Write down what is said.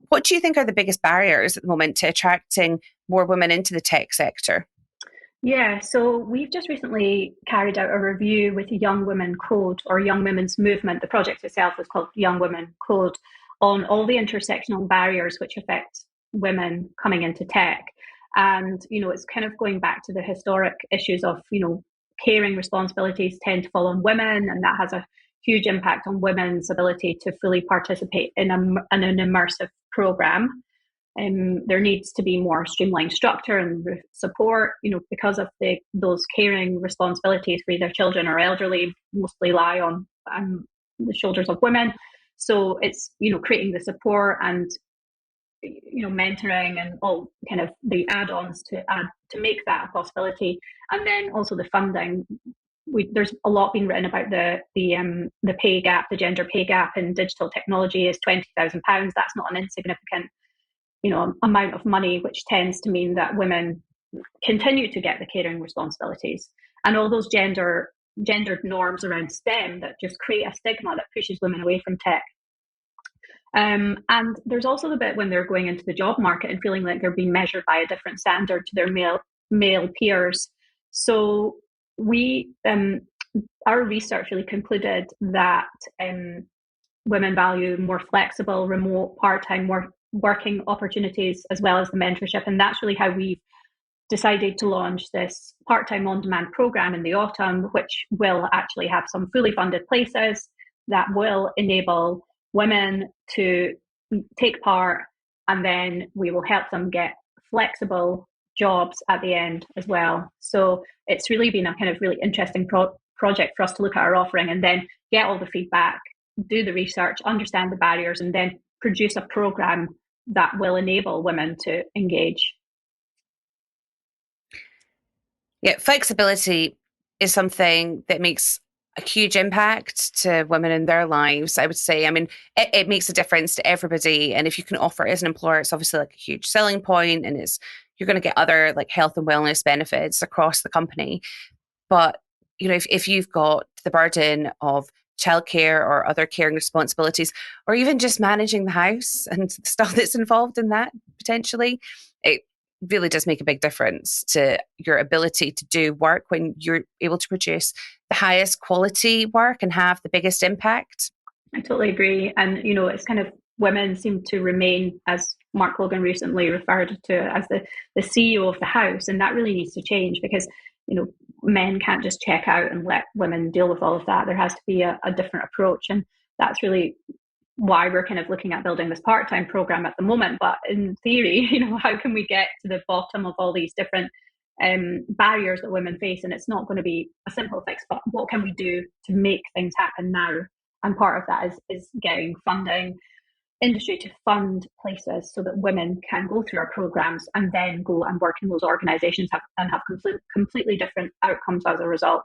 what do you think are the biggest barriers at the moment to attracting more women into the tech sector? Yeah, so we've just recently carried out a review with Young Women Code or Young Women's Movement. The project itself was called Young Women Code, on all the intersectional barriers which affect women coming into tech. And, it's kind of going back to the historic issues of, caring responsibilities tend to fall on women, and that has a huge impact on women's ability to fully participate in an immersive program. There needs to be more streamlined structure and support, because of those caring responsibilities for either children or elderly mostly lie on the shoulders of women. So it's, creating the support and, mentoring and all kind of the add-ons to make that a possibility. And then also the funding. There's a lot being written about the pay gap, the gender pay gap in digital technology is £20,000. That's not an insignificant amount of money, which tends to mean that women continue to get the caring responsibilities, and all those gendered norms around STEM that just create a stigma that pushes women away from tech. And there's also the bit when they're going into the job market and feeling like they're being measured by a different standard to their male peers. So we our research really concluded that women value more flexible, remote, part-time working opportunities, as well as the mentorship. And that's really how we've decided to launch this part-time on-demand program in the autumn, which will actually have some fully funded places that will enable women to take part, and then we will help them get flexible jobs at the end as well. So it's really been a kind of really interesting project for us to look at our offering and then get all the feedback, do the research, understand the barriers, and then produce a program that will enable women to engage. Yeah, flexibility is something that makes a huge impact to women in their lives, I would say. I mean, it makes a difference to everybody. And if you can offer it as an employer, it's obviously like a huge selling point, and you're going to get other like health and wellness benefits across the company. But, if you've got the burden of childcare or other caring responsibilities, or even just managing the house and the stuff that's involved in that potentially, it really does make a big difference to your ability to do work when you're able to produce the highest quality work and have the biggest impact. I totally agree. And, it's kind of women seem to remain, as Mark Logan recently referred to, as the CEO of the house. And that really needs to change because, men can't just check out and let women deal with all of that. There has to be a different approach. And that's really why we're kind of looking at building this part-time program at the moment. But in theory, how can we get to the bottom of all these different barriers that women face? And it's not going to be a simple fix, but what can we do to make things happen now? And part of that is getting funding, industry to fund places so that women can go through our programs and then go and work in those organizations and have completely different outcomes as a result.